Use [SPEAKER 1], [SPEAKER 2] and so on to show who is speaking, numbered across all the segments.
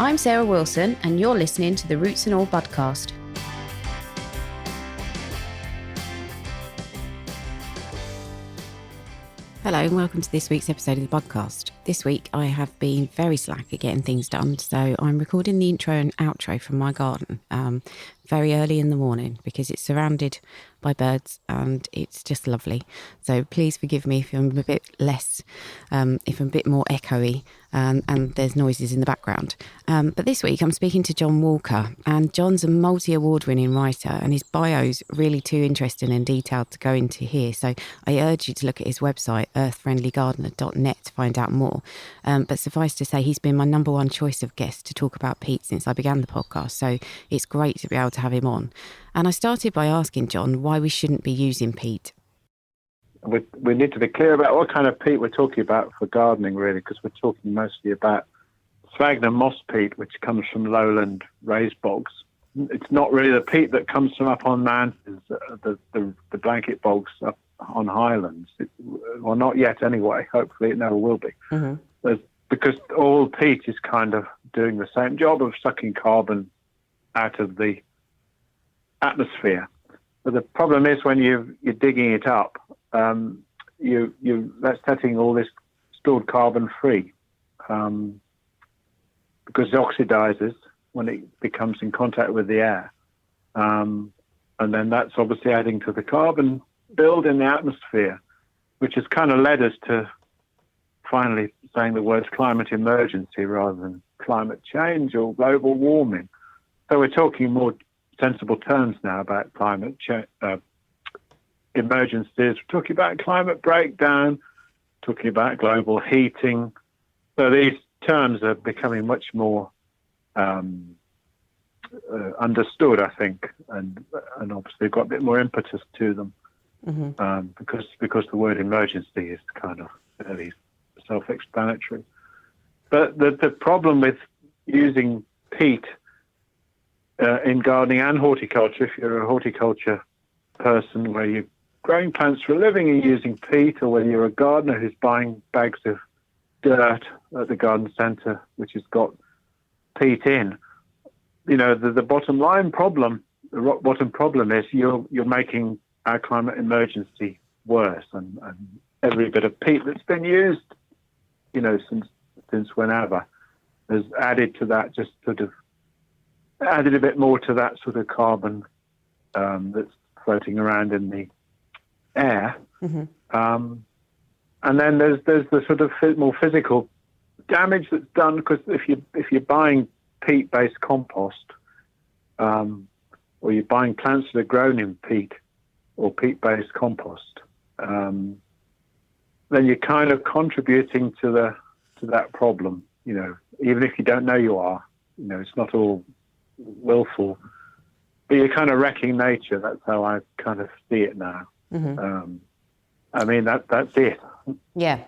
[SPEAKER 1] I'm Sarah Wilson, and you're listening to the Roots and All podcast. Hello and welcome to this week's episode of the podcast. This week I have been very slack at getting things done, so I'm recording the intro and outro from my garden very early in the morning because it's surrounded by birds and it's just lovely. So please forgive me if I'm a bit less, if I'm a bit more echoey and there's noises in the background. But this week I'm speaking to John Walker, and John's a multi-award winning writer and his bio's really too interesting and detailed to go into here. So I urge you to look at his website, earthfriendlygardener.net, to find out more. But suffice to say, he's been my number one choice of guest to talk about peat since I began the podcast. So it's great to be able to have him on. And I started by asking John why we shouldn't be using peat.
[SPEAKER 2] We need to be clear about what kind of peat we're talking about for gardening, really, because we're talking mostly about sphagnum moss peat, which comes from lowland raised bogs. It's not really the peat that comes from up on mountains, the blanket bogs up on highlands. Well, not yet anyway. Hopefully it never will be. Mm-hmm. Because all peat is kind of doing the same job of sucking carbon out of the atmosphere. But the problem is when you're digging it up, that's setting all this stored carbon free, because it oxidizes when it becomes in contact with the air, and then that's obviously adding to the carbon build in the atmosphere, which has kind of led us to finally saying the words climate emergency rather than climate change or global warming. So we're talking more sensible terms now about climate emergencies. We're talking about climate breakdown, talking about global heating. So these terms are becoming much more understood, I think, and obviously got a bit more impetus to them. Mm-hmm. Because the word emergency is kind of fairly self-explanatory. But the problem with using peat in gardening and horticulture, if you're a horticulture person where you're growing plants for a living and using peat, or whether you're a gardener who's buying bags of dirt at the garden centre which has got peat in, the bottom line problem, the rock bottom problem is you're making our climate emergency worse, and every bit of peat that's been used, since whenever, has added to that, just sort of added a bit more to that sort of carbon that's floating around in the air. Mm-hmm. And then there's the sort of more physical damage that's done, because if you're buying peat-based compost, or you're buying plants that are grown in peat or peat-based compost, then you're kind of contributing to that problem. Even if you don't know you are, it's not all willful, but you're kind of wrecking nature. That's how I kind of see it now. Mm-hmm. That's it.
[SPEAKER 1] Yeah.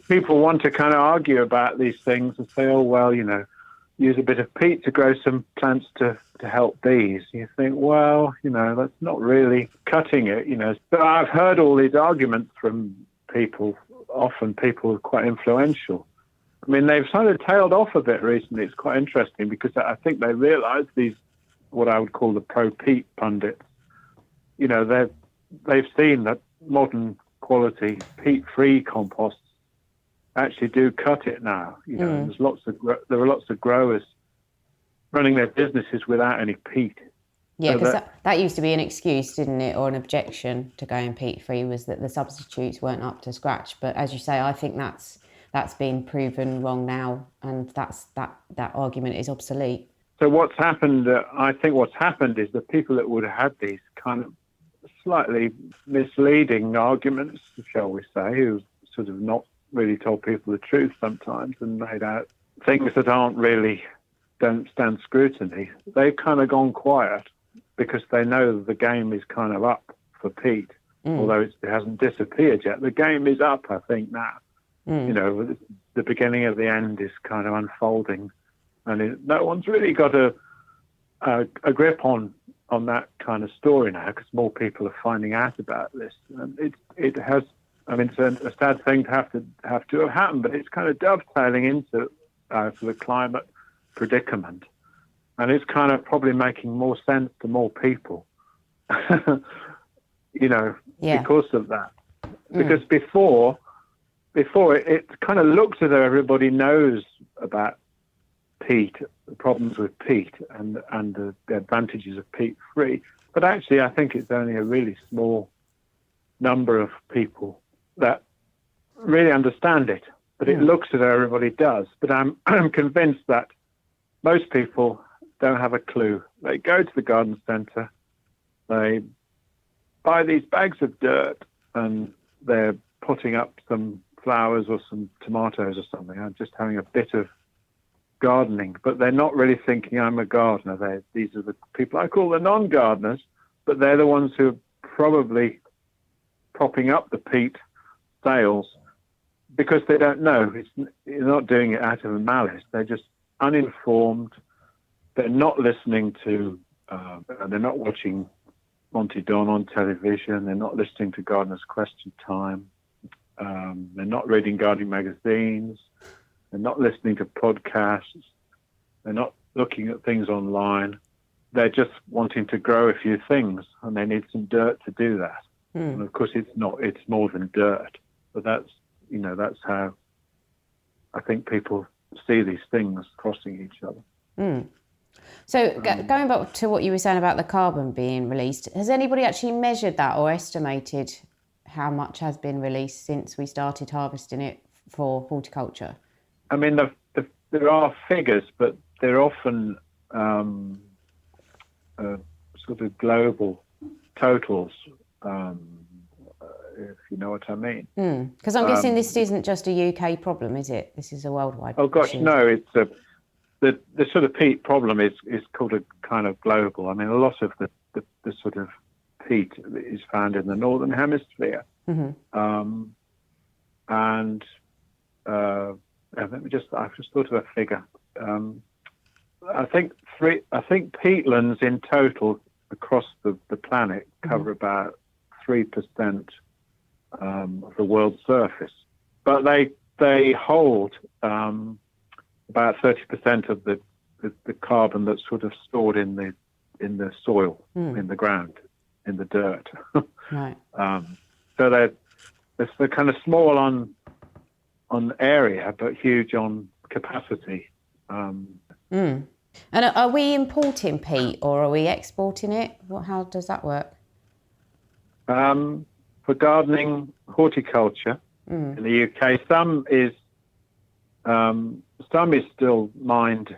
[SPEAKER 2] People want to kind of argue about these things and say, oh, well, use a bit of peat to grow some plants to help bees. You think, well, that's not really cutting it, But I've heard all these arguments from people, often people who are quite influential. They've sort of tailed off a bit recently. It's quite interesting because I think they realise these, what I would call the pro-peat pundits, they've seen that modern quality peat-free composts actually do cut it now. There are lots of growers running their businesses without any peat.
[SPEAKER 1] Yeah, because that used to be an excuse, didn't it, or an objection to going peat-free, was that the substitutes weren't up to scratch. But as you say, I think that's been proven wrong now, and that argument is obsolete.
[SPEAKER 2] So what's happened, I think what's happened is the people that would have had these kind of slightly misleading arguments, shall we say, who sort of not really told people the truth sometimes and made out things that don't stand scrutiny, they've kind of gone quiet because they know the game is kind of up for peat, although it hasn't disappeared yet. The game is up, I think, now. The beginning of the end is kind of unfolding, and no one's really got a grip on that kind of story now, because more people are finding out about this. And it has, it's a sad thing to have to have happened, but it's kind of dovetailing into for the climate predicament, and it's kind of probably making more sense to more people, because of that. Because before it kind of looks as though everybody knows about peat, the problems with peat, and the advantages of peat-free. But actually, I think it's only a really small number of people that really understand it. But it looks as though everybody does. But I'm convinced that most people don't have a clue. They go to the garden centre, they buy these bags of dirt, and they're potting up some flowers or some tomatoes or something, and just having a bit of gardening. But they're not really thinking, I'm a gardener. These are the people I call the non-gardeners, but they're the ones who are probably propping up the peat sales because they don't know. You're not doing it out of malice. They're just uninformed. They're not listening to, they're not watching Monty Don on television. They're not listening to Gardener's Question Time. They're not reading gardening magazines. They're not listening to podcasts. They're not looking at things online. They're just wanting to grow a few things, and they need some dirt to do that. And of course, it's more than dirt. But that's how I think people see these things crossing each other.
[SPEAKER 1] So going back to what you were saying about the carbon being released, has anybody actually measured that or estimated how much has been released since we started harvesting it for horticulture?
[SPEAKER 2] I mean, there are figures, but they're often sort of global totals, if you know what I mean.
[SPEAKER 1] Because I'm guessing this isn't just a UK problem, is it? This is a worldwide
[SPEAKER 2] problem. Oh gosh,
[SPEAKER 1] issue.
[SPEAKER 2] No, it's the sort of peat problem is called a kind of global. I mean, a lot of the sort of peat is found in the northern hemisphere, and I've just thought of a figure. I think peatlands in total across the planet cover about 3% of the world's surface, but they hold about 30% of the carbon that's sort of stored in the soil, in the ground, in the dirt.
[SPEAKER 1] Right.
[SPEAKER 2] So they're kind of small on area, but huge on capacity.
[SPEAKER 1] And are we importing peat or are we exporting it? How does that work?
[SPEAKER 2] For gardening, horticulture in the UK, some is still mined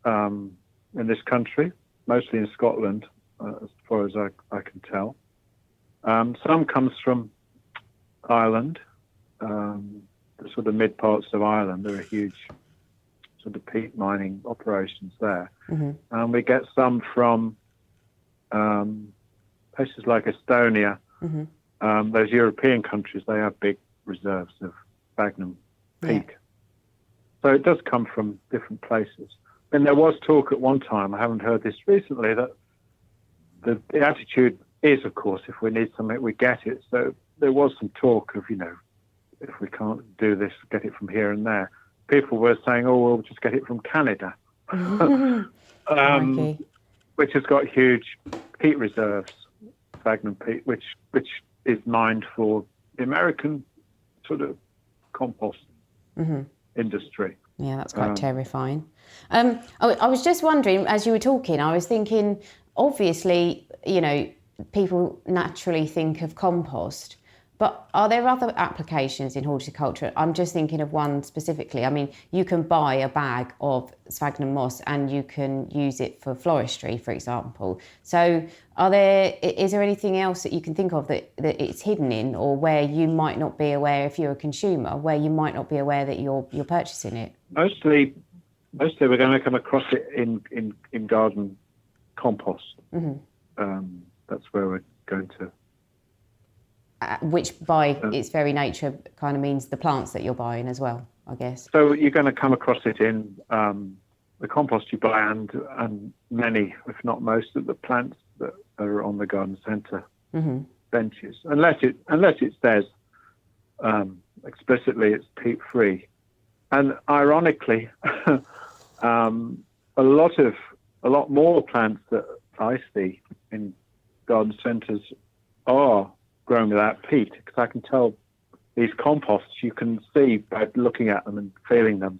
[SPEAKER 2] in this country, mostly in Scotland, as far as I can tell. Some comes from Ireland, the sort of mid parts of Ireland. There are huge sort of peat mining operations there. And we get some from places like Estonia. Those European countries, they have big reserves of sphagnum peat. Yeah. So it does come from different places. And there was talk at one time, I haven't heard this recently, that the attitude is, of course, if we need something, we get it. So there was some talk of, if we can't do this, get it from here and there. People were saying, we'll just get it from Canada, which has got huge peat reserves, sphagnum peat, which is mined for the American sort of compost industry.
[SPEAKER 1] Yeah, that's quite terrifying. I was just wondering, as you were talking, I was thinking, obviously, people naturally think of compost, but are there other applications in horticulture? I'm just thinking of one specifically. I mean, you can buy a bag of sphagnum moss and you can use it for floristry, for example. So is there anything else that you can think of that it's hidden in, or where you might not be aware if you're a consumer, where you might not be aware that you're purchasing it?
[SPEAKER 2] Mostly we're going to come across it in garden compost. That's where we're going to.
[SPEAKER 1] Which by its very nature kind of means the plants that you're buying as well, I guess.
[SPEAKER 2] So you're going to come across it in the compost you buy and many, if not most, of the plants that are on the garden centre benches, unless it says explicitly it's peat free. And ironically, a lot more plants that I see in garden centres are grown without peat, because I can tell these composts, you can see by looking at them and feeling them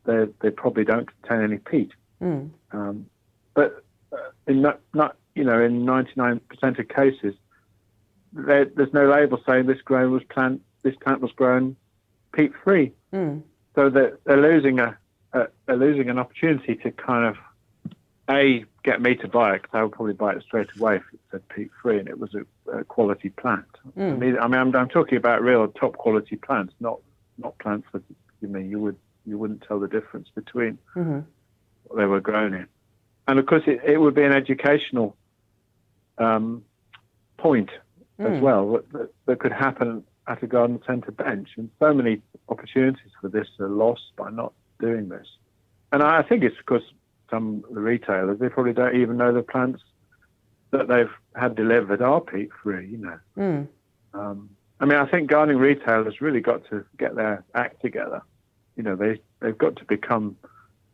[SPEAKER 2] that they probably don't contain any peat. But in 99% of cases, there's no label saying this plant was grown peat free. So they're losing an opportunity to kind of get me to buy it, because I would probably buy it straight away if it said peat free and it was a quality plant. I'm talking about real top quality plants, not plants that you wouldn't tell the difference between what they were grown in. And of course, it would be an educational point as well that could happen at a garden centre bench. And so many opportunities for this are lost by not doing this. And I think it's because some of the retailers, they probably don't even know the plants that they've had delivered are peat free. I think gardening retailers really got to get their act together. They've got to become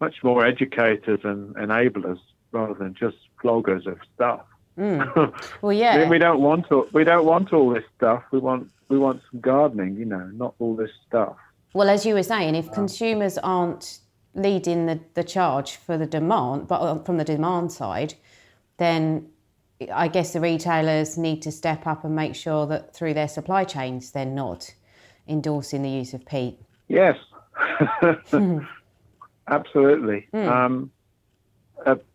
[SPEAKER 2] much more educators and enablers rather than just floggers of stuff.
[SPEAKER 1] Well, yeah.
[SPEAKER 2] we don't want all this stuff. We want some gardening, not all this stuff.
[SPEAKER 1] Well, as you were saying, if consumers aren't leading the charge for the demand, but from the demand side, then I guess the retailers need to step up and make sure that through their supply chains they're not endorsing the use of peat.
[SPEAKER 2] Yes, absolutely. But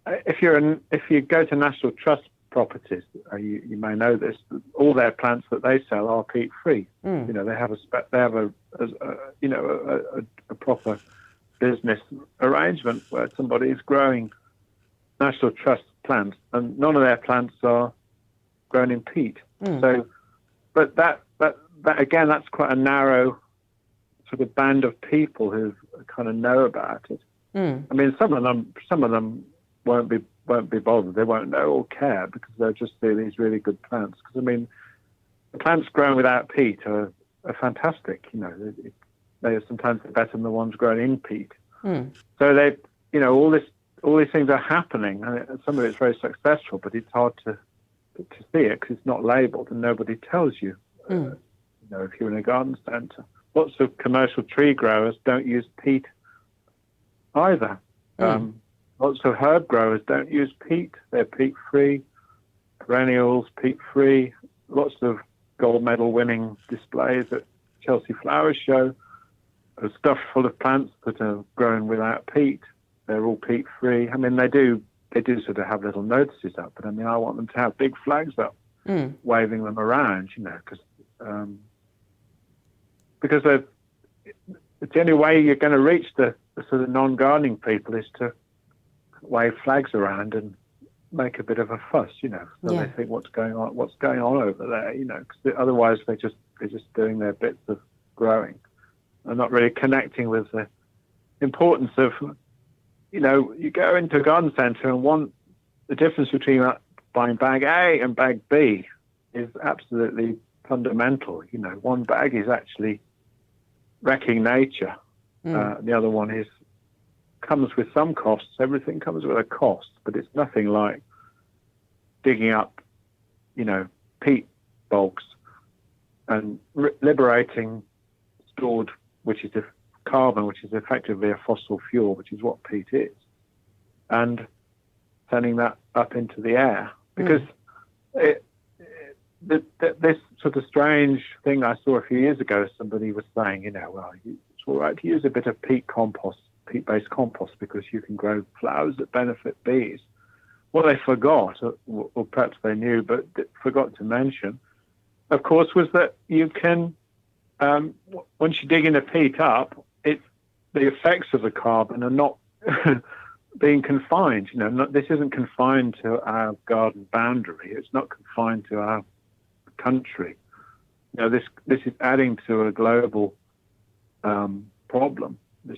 [SPEAKER 2] if you go to National Trust properties, you may know this. All their plants that they sell are peat free. They have a proper business arrangement where somebody is growing National Trust plants, and none of their plants are grown in peat. So, but that again, that's quite a narrow sort of band of people who kind of know about it. I mean, some of them won't be bothered. They won't know or care because they'll just see these really good plants. Because I mean, the plants grown without peat are fantastic. They are sometimes better than the ones grown in peat. So they, all these things are happening, and some of it's very successful, but it's hard to see it because it's not labelled and nobody tells you. If you're in a garden centre, lots of commercial tree growers don't use peat either. Lots of herb growers don't use peat. They're peat-free. Perennials, peat-free. Lots of gold medal-winning displays at Chelsea Flower Show are stuffed full of plants that are grown without peat. They're all peat-free. I mean, they do sort of have little notices up, but I mean, I want them to have big flags up, waving them around, because the only way you're going to reach the sort of non-gardening people is to wave flags around and make a bit of a fuss, so they think what's going on over there, because otherwise they're just doing their bits of growing and not really connecting with the importance of, you go into a garden centre and the difference between buying bag A and bag B is absolutely fundamental. One bag is actually wrecking nature. The other one comes with some costs. Everything comes with a cost, but it's nothing like digging up, peat bogs and liberating stored, which is carbon, which is effectively a fossil fuel, which is what peat is, and sending that up into the air. Because this sort of strange thing I saw a few years ago, somebody was saying, it's all right to use a bit of peat-based compost because you can grow flowers that benefit bees. What they forgot, or perhaps they knew but forgot to mention, of course, was that you can, once you dig in the peat up, the effects of the carbon are not being confined. This isn't confined to our garden boundary. It's not confined to our country. This is adding to a global problem. This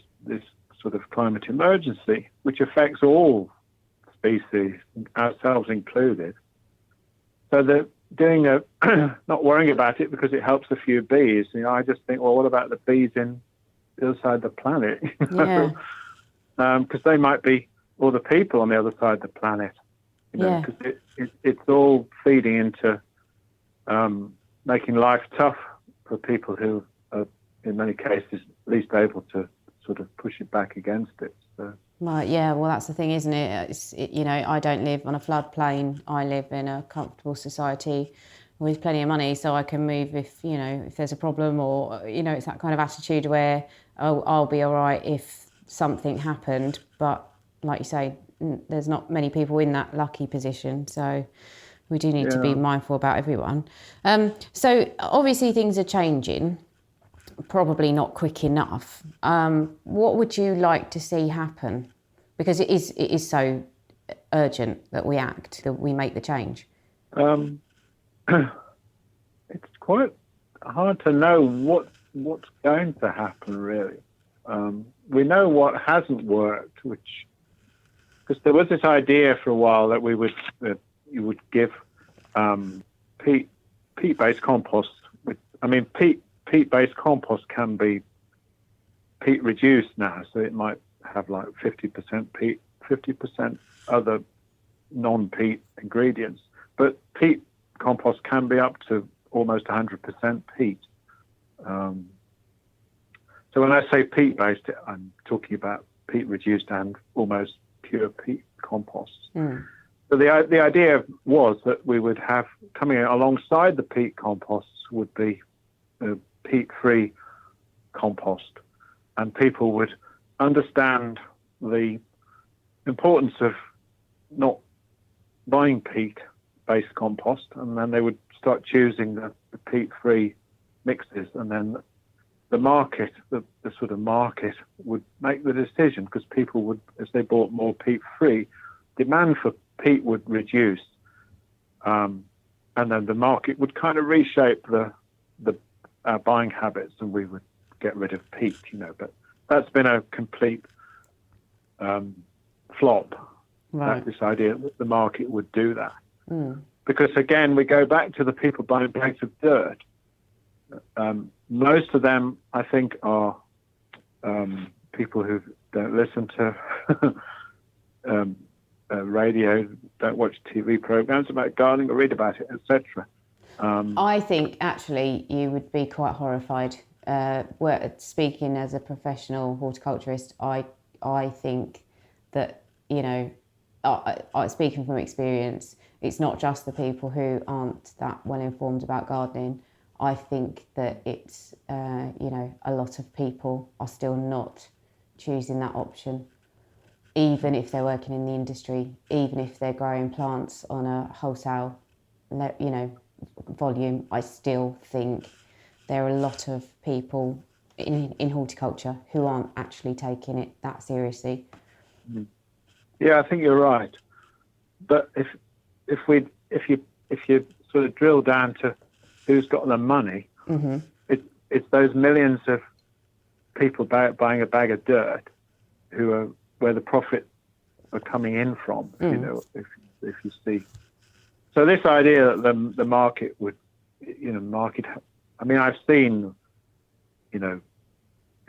[SPEAKER 2] sort of climate emergency, which affects all species, ourselves included. So they're not worrying about it because it helps a few bees. I just think, well, what about the bees in the other side of the planet,
[SPEAKER 1] Yeah.
[SPEAKER 2] because they might be, or the people on the other side of the planet, because it's all feeding into making life tough for people who are, in many cases, least able to sort of push it back against it. So.
[SPEAKER 1] Right, yeah, well, that's the thing, isn't it? I don't live on a floodplain. I live in a comfortable society with plenty of money, so I can move if there's a problem, or, it's that kind of attitude where, oh, I'll be all right if something happened. But like you say, there's not many people in that lucky position, so we do need to be mindful about everyone. So obviously things are changing. Probably not quick enough. What would you like to see happen? Because it is so urgent that we act, that we make the change.
[SPEAKER 2] It's quite hard to know what's going to happen, really. We know what hasn't worked, because there was this idea for a while that you would give peat-based compost. Peat-based compost can be peat reduced now, so it might have like 50% peat, 50% other non-peat ingredients. But peat compost can be up to almost 100% peat. So when I say peat-based, I'm talking about peat reduced and almost pure peat compost. So the idea was that we would have, coming alongside the peat composts would be peat-free compost, and people would understand the importance of not buying peat-based compost, and then they would start choosing the peat-free mixes, and then the market, the sort of market, would make the decision, because people would, as they bought more peat-free, demand for peat would reduce, and then the market would kind of reshape the buying habits, and we would get rid of peat, but that's been a complete flop. Right. This idea that the market would do that. Because again, we go back to the people buying bags of dirt. Most of them, I think, are people who don't listen to radio, don't watch TV programs about gardening or read about it, etc.
[SPEAKER 1] I think actually you would be quite horrified. Speaking as a professional horticulturist, I think that, speaking from experience, it's not just the people who aren't that well informed about gardening. I think that it's, a lot of people are still not choosing that option, even if they're working in the industry, even if they're growing plants on a wholesale, volume. I still think there are a lot of people in horticulture who aren't actually taking it that seriously.
[SPEAKER 2] Yeah, I think you're right. But if you sort of drill down to who's got the money, it's those millions of people buying a bag of dirt who are where the profits are coming in from. If you see. So this idea that the market would, I mean, I've seen,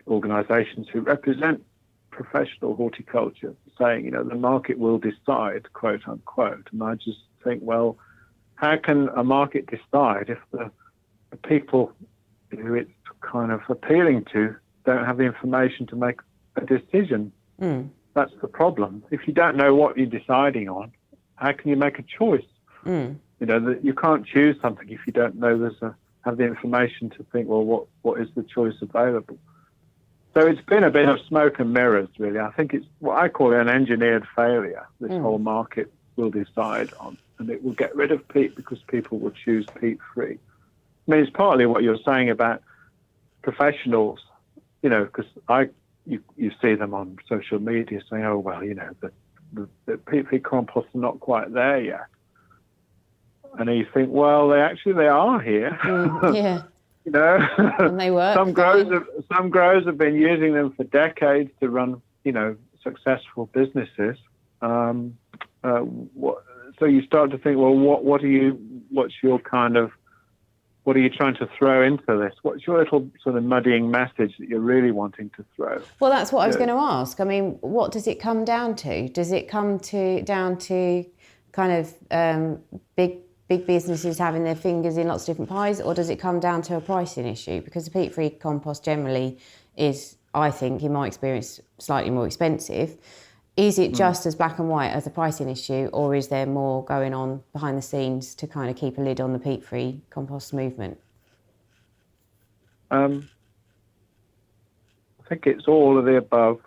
[SPEAKER 2] organisations who represent professional horticulture saying, the market will decide, quote unquote. And I just think, well, how can a market decide if the people who it's kind of appealing to don't have the information to make a decision? That's the problem. If you don't know what you're deciding on, how can you make a choice? That you can't choose something if you don't know have the information to think, well, what is the choice available? So it's been a bit of smoke and mirrors, really. I think it's what I call an engineered failure. This whole market will decide on, and it will get rid of peat because people will choose peat-free. I mean, it's partly what you're saying about professionals, because you see them on social media saying, oh, well, the peat-free composts are not quite there yet. And you think, well, they are here.
[SPEAKER 1] Yeah. And they work.
[SPEAKER 2] Some growers have been using them for decades to run, successful businesses. So you start to think, well, what's your kind of what are you trying to throw into this? What's your little sort of muddying message that you're really wanting to throw?
[SPEAKER 1] Well, that's what I was going to ask. I mean, what does it come down to? Does it come down to kind of big businesses having their fingers in lots of different pies, or does it come down to a pricing issue? Because the peat-free compost generally is, I think, in my experience, slightly more expensive. Is it just as black and white as a pricing issue, or is there more going on behind the scenes to kind of keep a lid on the peat-free compost movement?
[SPEAKER 2] I think it's all of the above.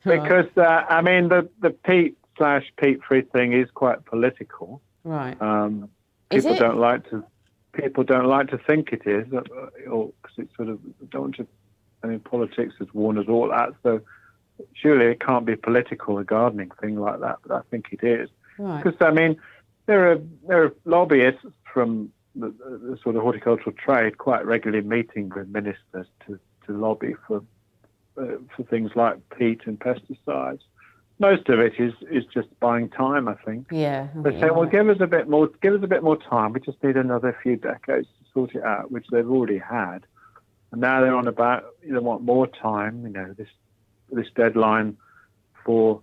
[SPEAKER 2] Because, I mean, the peat/peat-free thing is quite political.
[SPEAKER 1] Right.
[SPEAKER 2] People don't like to think it is, or because it's sort of politics has worn us all out. So surely it can't be political, a gardening thing like that. But I think it is.
[SPEAKER 1] Right.
[SPEAKER 2] Because I mean, there are lobbyists from the sort of horticultural trade quite regularly meeting with ministers to lobby for things like peat and pesticides. Most of it is just buying time, I think.
[SPEAKER 1] Yeah.
[SPEAKER 2] They say, well, give us a bit more time. We just need another few decades to sort it out, which they've already had. And now they're on about, they want more time, this deadline for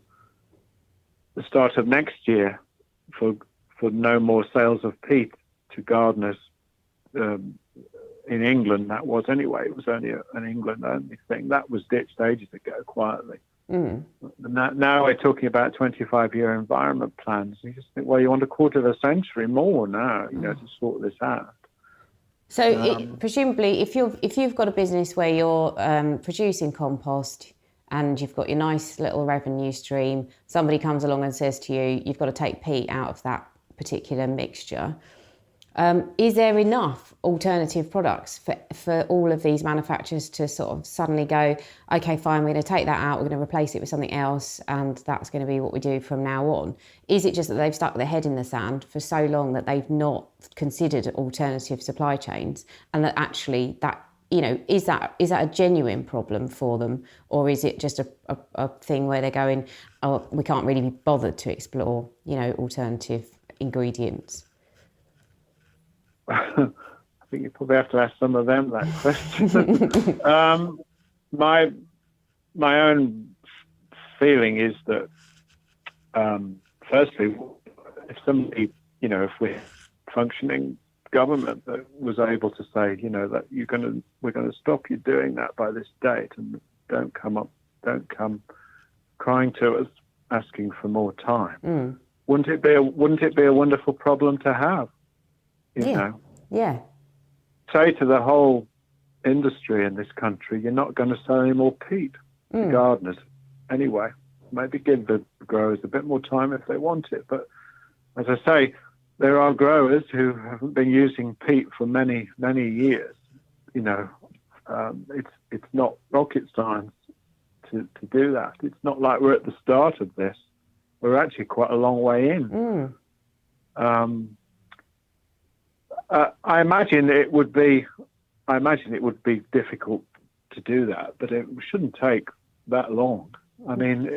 [SPEAKER 2] the start of next year for no more sales of peat to gardeners in England. That was anyway. It was only an England only thing. That was ditched ages ago quietly. And now we're talking about 25-year environment plans. You just think, well, you want a quarter of a century more now, to sort this out.
[SPEAKER 1] So presumably, if you've got a business where you're producing compost and you've got your nice little revenue stream, somebody comes along and says to you, you've got to take peat out of that particular mixture. Is there enough alternative products for all of these manufacturers to sort of suddenly go, okay, fine, we're going to take that out, we're going to replace it with something else, and that's going to be what we do from now on? Is it just that they've stuck their head in the sand for so long that they've not considered alternative supply chains, and that actually that, is that a genuine problem for them, or is it just a thing where they're going, oh, we can't really be bothered to explore, alternative ingredients?
[SPEAKER 2] I think you probably have to ask some of them that question. My own feeling is that, firstly, if somebody, if we're functioning government that was able to say, that we're going to stop you doing that by this date, and don't come crying to us asking for more time. Wouldn't it be a wonderful problem to have?
[SPEAKER 1] Yeah.
[SPEAKER 2] Say to the whole industry in this country, you're not going to sell any more peat to gardeners anyway. Maybe give the growers a bit more time if they want it. But as I say, there are growers who haven't been using peat for many, many years. It's not rocket science to do that. It's not like we're at the start of this. We're actually quite a long way in. I imagine it would be difficult to do that, but it shouldn't take that long. I mean,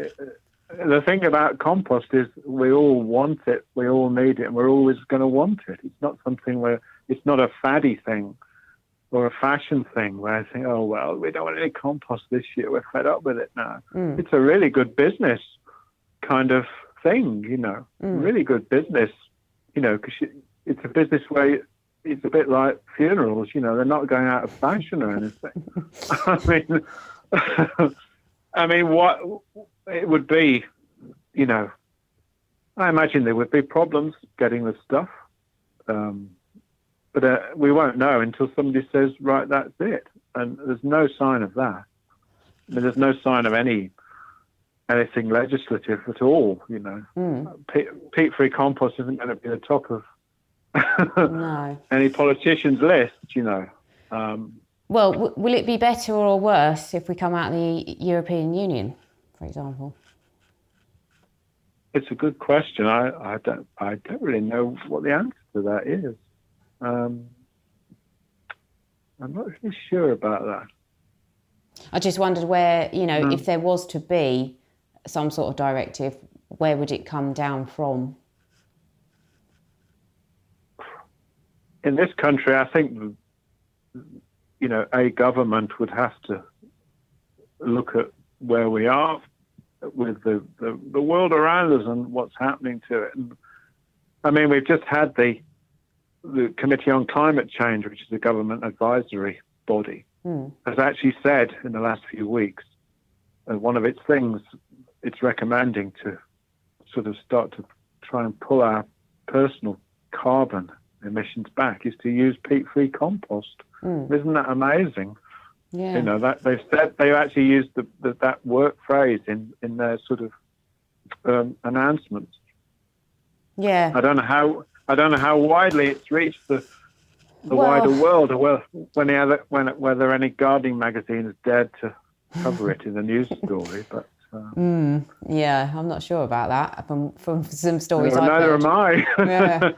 [SPEAKER 2] the thing about compost is we all want it, we all need it, and we're always going to want it. It's not something it's not a faddy thing or a fashion thing where I think, oh, well, we don't want any compost this year, we're fed up with it now. It's a really good business kind of thing, really good business, because it's a business where it's a bit like funerals, they're not going out of fashion or anything. I mean, what it would be, I imagine there would be problems getting the stuff, but we won't know until somebody says, right, that's it. And there's no sign of that. I mean, there's no sign of anything legislative at all, Peat-free compost isn't going to be the top of
[SPEAKER 1] No.
[SPEAKER 2] any politician's list,
[SPEAKER 1] Well, will it be better or worse if we come out of the European Union, for example?
[SPEAKER 2] It's a good question. I don't really know what the answer to that is. I'm not really sure about that.
[SPEAKER 1] I just wondered where, if there was to be some sort of directive, where would it come down from?
[SPEAKER 2] in this country, I think, a government would have to look at where we are with the world around us and what's happening to it. And, I mean, we've just had the Committee on Climate Change, which is a government advisory body, has actually said in the last few weeks, one of its things it's recommending to sort of start to try and pull our personal carbon emissions back is to use peat-free compost. Isn't that amazing?
[SPEAKER 1] Yeah.
[SPEAKER 2] That they actually used that work phrase in their sort of announcements.
[SPEAKER 1] Yeah.
[SPEAKER 2] I don't know how widely it's reached the wider world, or whether any gardening magazine has dared to cover it in a news story. But
[SPEAKER 1] yeah, I'm not sure about that from some stories I've
[SPEAKER 2] neither
[SPEAKER 1] heard.
[SPEAKER 2] am I.
[SPEAKER 1] Yeah.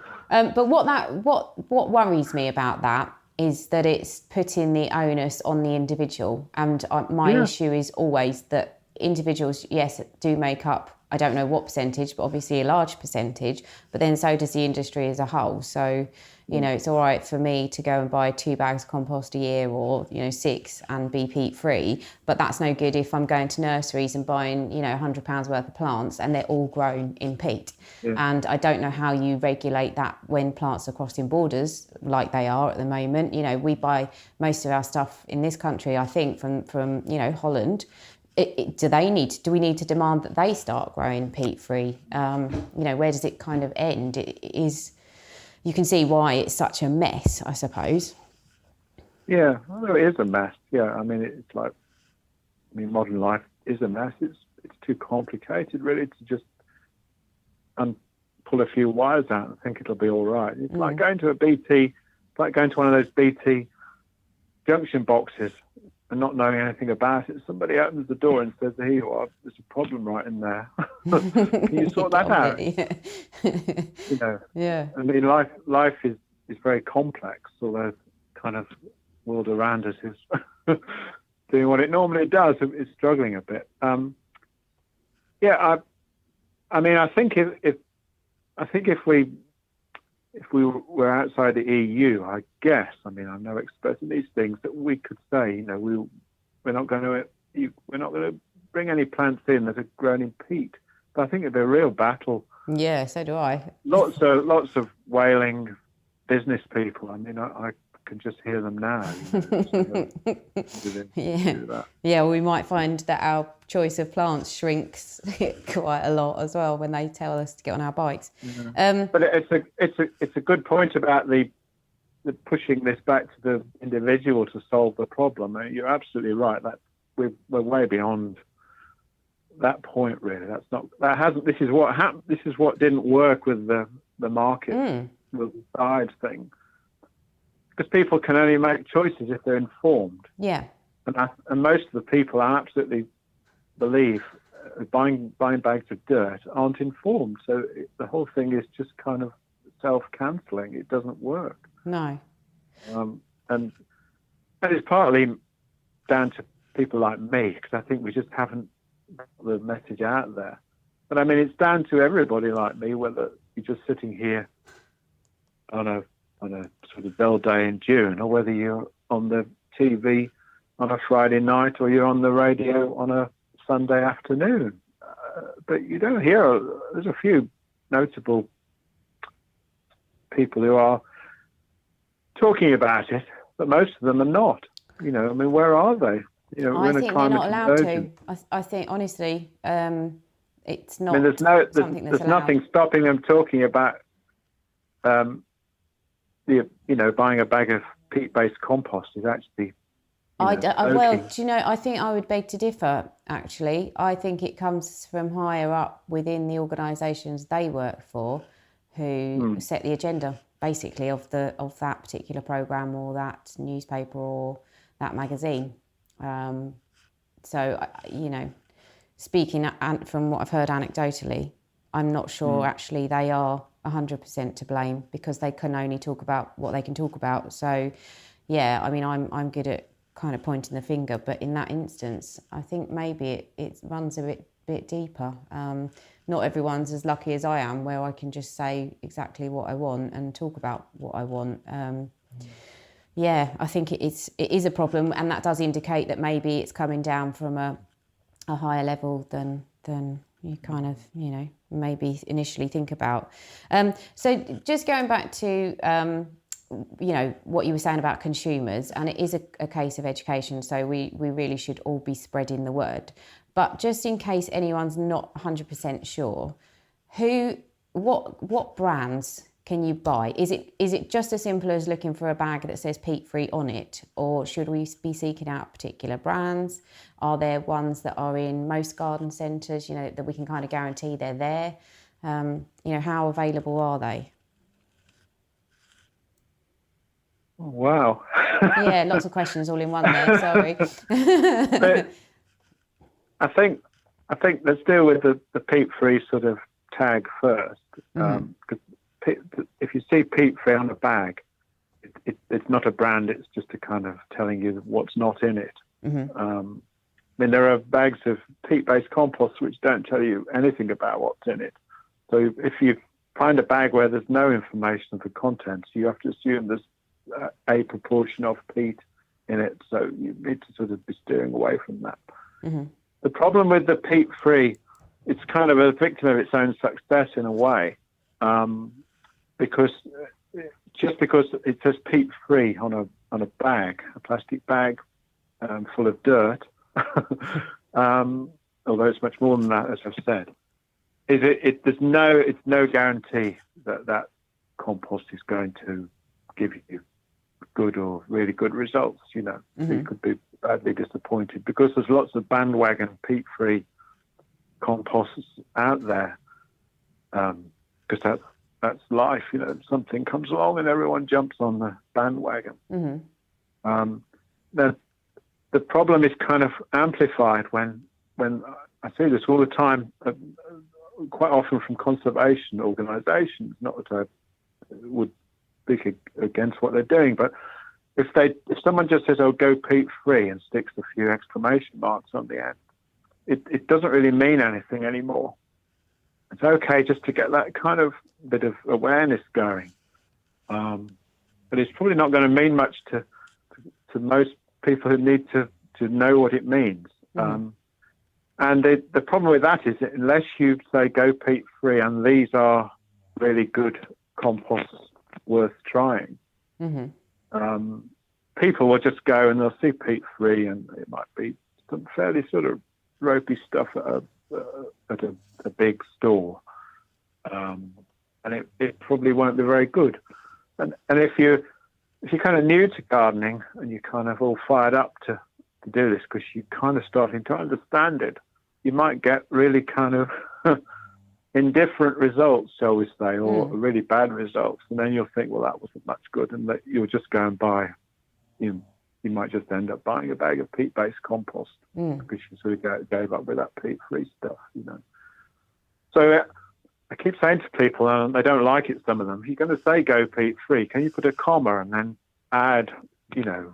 [SPEAKER 1] But what worries me about that is that it's putting the onus on the individual, and my issue is always that individuals, yes, do make up, I don't know what percentage, but obviously a large percentage, but then so does the industry as a whole. So, it's all right for me to go and buy 2 bags of compost a year or, 6 and be peat free, but that's no good if I'm going to nurseries and buying, £100 worth of plants and they're all grown in peat. Yeah. And I don't know how you regulate that when plants are crossing borders like they are at the moment. We buy most of our stuff in this country, I think, from Holland. Do we need to demand that they start growing peat-free? Where does it kind of end? You can see why it's such a mess, I suppose.
[SPEAKER 2] Yeah, well, it is a mess. Yeah, I mean, it's like, modern life is a mess. It's too complicated, really, to just pull a few wires out and think it'll be all right. It's like going to one of those BT junction boxes and not knowing anything about it. Somebody opens the door and says, "Here you are. There's a problem right in there. Can you sort that out?"
[SPEAKER 1] Yeah.
[SPEAKER 2] I mean, life is very complex. Although kind of world around us is doing what it normally does, it's struggling a bit. I think if we were outside the EU, I guess, I'm no expert in these things, that we could say, we're not going to bring any plants in that are grown in peat. But I think it'd be a real battle. Yeah,
[SPEAKER 1] so do I.
[SPEAKER 2] Lots of wailing business people. I can just hear them now.
[SPEAKER 1] Yeah, we might find that our choice of plants shrinks quite a lot as well when they tell us to get on our bikes.
[SPEAKER 2] But it's a good point about the pushing this back to the individual to solve the problem. You're absolutely right. That we're way beyond that point, really. This is what happened. This is what didn't work with the market, with the sides thing. Because people can only make choices if they're informed.
[SPEAKER 1] Yeah.
[SPEAKER 2] And most of the people I absolutely believe buying bags of dirt aren't informed. So the whole thing is just kind of self-cancelling. It doesn't work.
[SPEAKER 1] No.
[SPEAKER 2] And it's partly down to people like me, because I think we just haven't got the message out there. But it's down to everybody like me, whether you're just sitting here on a sort of dull day in June, or whether you're on the TV on a Friday night, or you're on the radio on a Sunday afternoon. But you don't hear, there's a few notable people who are talking about it, but most of them are not. Where are they?
[SPEAKER 1] I think they're not allowed to. I think, honestly, it's not.
[SPEAKER 2] There's nothing stopping them talking about buying a bag of peat-based compost is actually.
[SPEAKER 1] I think I would beg to differ, actually. I think it comes from higher up within the organisations they work for, who set the agenda, basically, of that particular programme or that newspaper or that magazine. Speaking from what I've heard anecdotally, I'm not sure actually they are 100% to blame, because they can only talk about what they can talk about. So, yeah, I'm good at kind of pointing the finger, but in that instance, I think maybe it runs a bit bit deeper. Not everyone's as lucky as I am, where I can just say exactly what I want and talk about what I want. I think it is a problem, and that does indicate that maybe it's coming down from a higher level than you kind of, maybe initially think about. So just going back to, what you were saying about consumers, and it is a case of education, so we really should all be spreading the word. But just in case anyone's not 100% sure, what brands can you buy? Is it just as simple as looking for a bag that says peat free on it, or should we be seeking out particular brands? Are there ones that are in most garden centres, that we can kind of guarantee they're there? How available are they?
[SPEAKER 2] Wow.
[SPEAKER 1] Yeah, lots of questions all in one there. Sorry.
[SPEAKER 2] I think let's deal with the peat free sort of tag first, because if you see peat free on a bag, it's not a brand. It's just a kind of telling you what's not in it. There are bags of peat-based compost which don't tell you anything about what's in it. So if you find a bag where there's no information of the contents, you have to assume there's a proportion of peat in it. So you need to sort of be steering away from that. The problem with the peat-free, it's kind of a victim of its own success in a way, because it says peat-free on a bag, a plastic bag full of dirt, although it's much more than that, as I've said. It's no guarantee that compost is going to give you good or really good results. You could be badly disappointed because there's lots of bandwagon peat-free composts out there, because that's life. Something comes along and everyone jumps on the bandwagon. The problem is kind of amplified when I see this all the time, quite often from conservation organisations. Not that I would speak against what they're doing, but if someone just says, "Oh, go peat free," and sticks a few exclamation marks on the end, it doesn't really mean anything anymore. It's okay just to get that kind of bit of awareness going, but it's probably not going to mean much to most people who need to know what it means. And the problem with that is that unless you say go peat free and these are really good composts worth trying, people will just go and they'll see peat free, and it might be some fairly sort of ropey stuff at a big store, and it probably won't be very good. And if you're kind of new to gardening and you're kind of all fired up to do this because you're kind of starting to understand it, you might get really kind of indifferent results, shall we say, or really bad results, and then you'll think, well, that wasn't much good, and that you'll just go and buy. You might just end up buying a bag of peat-based compost because you sort of gave up with that peat-free stuff, So I keep saying to people, and they don't like it, some of them, if you're going to say go peat-free, can you put a comma and then add,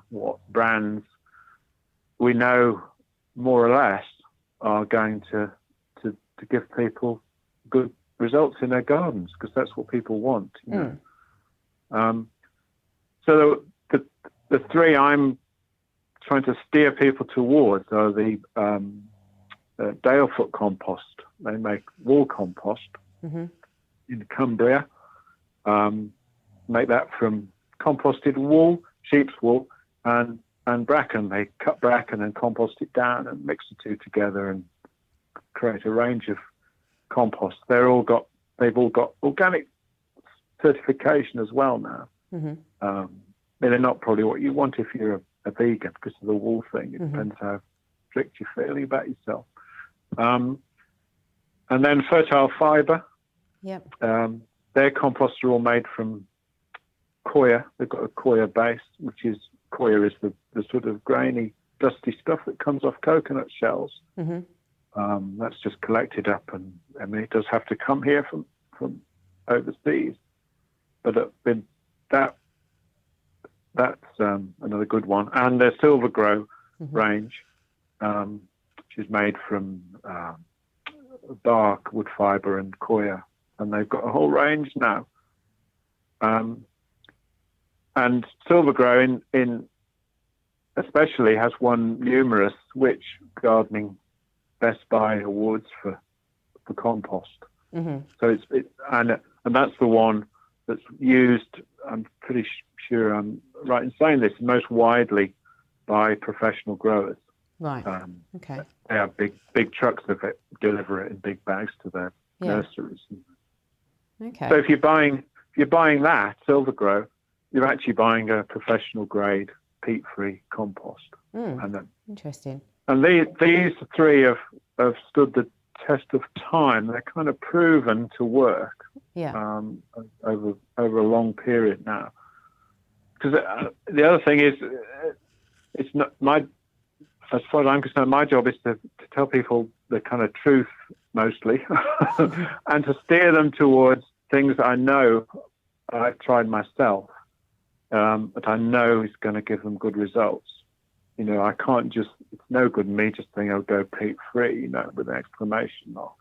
[SPEAKER 2] what brands we know more or less are going to give people good results in their gardens, because that's what people want. So the three I'm trying to steer people towards are the Dalefoot compost. They make wool compost in Cumbria. Make that from composted wool, sheep's wool, and bracken. They cut bracken and compost it down and mix the two together and create a range of compost. They've all got organic certification as well now. They're not probably what you want if you're a vegan because of the wool thing. It depends how strict you're feeling about yourself. And then fertile fibre. Yep. Their composts are all made from coir. They've got a coir base, which is coir is the sort of grainy, dusty stuff that comes off coconut shells. That's just collected up, and it does have to come here from overseas. But that's another good one. And their Silver Grow range, which is made from bark, wood fibre, and coir, and they've got a whole range now. And Silvergrow in especially has won numerous Which Gardening Best Buy awards for compost. Mm-hmm. So and that's the one that's used. I'm pretty sure I'm right in saying this, most widely by professional growers.
[SPEAKER 1] Right. Okay.
[SPEAKER 2] They have big trucks of it, deliver it in big bags to their nurseries.
[SPEAKER 1] Okay.
[SPEAKER 2] So if you're buying that Silvergrow, you're actually buying a professional grade peat-free compost.
[SPEAKER 1] Interesting.
[SPEAKER 2] And these three have stood the test of time. They're kind of proven to work. Over a long period now. Because the other thing is, it's not as far as I'm concerned, my job is to tell people the kind of truth mostly, and to steer them towards things that I know I've tried myself, that I know is going to give them good results. I can't it's no good in me just saying, "Oh, go peat free," with an exclamation mark.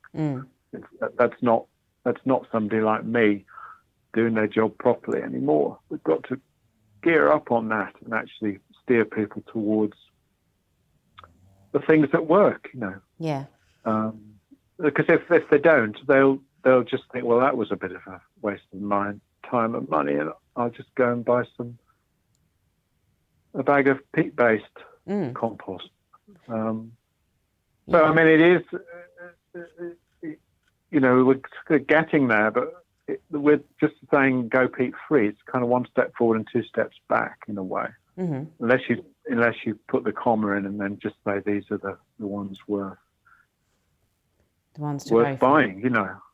[SPEAKER 2] That's not somebody like me doing their job properly anymore. We've got to gear up on that and actually steer people towards the things that work.
[SPEAKER 1] Yeah.
[SPEAKER 2] Because if they don't, they'll just think, well, that was a bit of a waste of my time and money, and I'll just go and buy a bag of peat-based compost. So I mean, it is, we're getting there, but with just saying go peat-free, it's kind of one step forward and two steps back in a way. Mm-hmm. Unless you put the comma in and then just say these are the ones worth buying.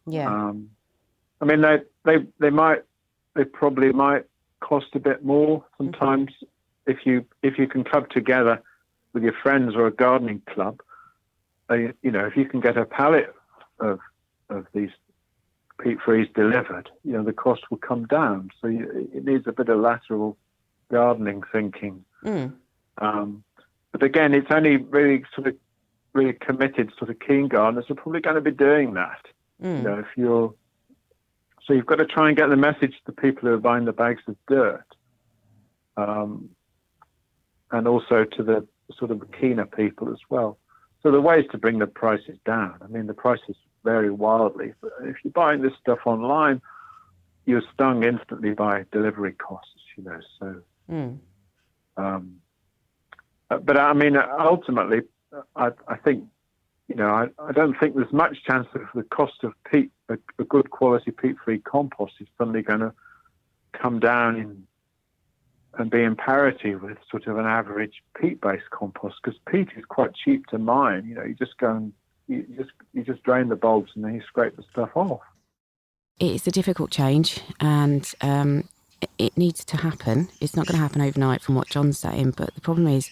[SPEAKER 1] Yeah.
[SPEAKER 2] I mean, they probably might cost a bit more sometimes. If you can club together with your friends or a gardening club, if you can get a pallet of these peat frees delivered, the cost will come down. So it needs a bit of lateral gardening thinking. But again, it's only really committed keen gardeners are probably going to be doing that. So you've got to try and get the message to the people who are buying the bags of dirt, and also to the sort of keener people as well. So the way is to bring the prices down. I mean, the prices vary wildly, but if you're buying this stuff online, you're stung instantly by delivery costs, so. But I mean, ultimately, I think, I don't think there's much chance of the cost of peat, a good quality peat-free compost is suddenly going to come down and be in parity with sort of an average peat-based compost, because peat is quite cheap to mine. You just go and you just drain the bulbs and then you scrape the stuff off.
[SPEAKER 1] It's a difficult change, and it needs to happen. It's not going to happen overnight from what John's saying, but the problem is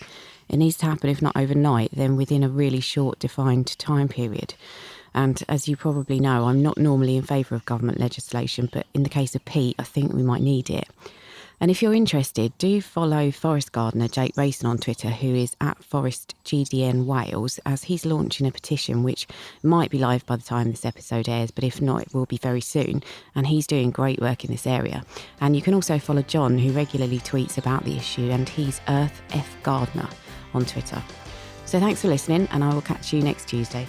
[SPEAKER 1] it needs to happen, if not overnight, then within a really short defined time period. And as you probably know, I'm not normally in favour of government legislation, but in the case of peat, I think we might need it. And if you're interested, do follow forest gardener Jake Rayson on Twitter, who is at ForestGDN Wales, as he's launching a petition which might be live by the time this episode airs, but if not, it will be very soon. And he's doing great work in this area. And you can also follow John, who regularly tweets about the issue, and he's Earth F Gardener on Twitter. So thanks for listening, and I will catch you next Tuesday.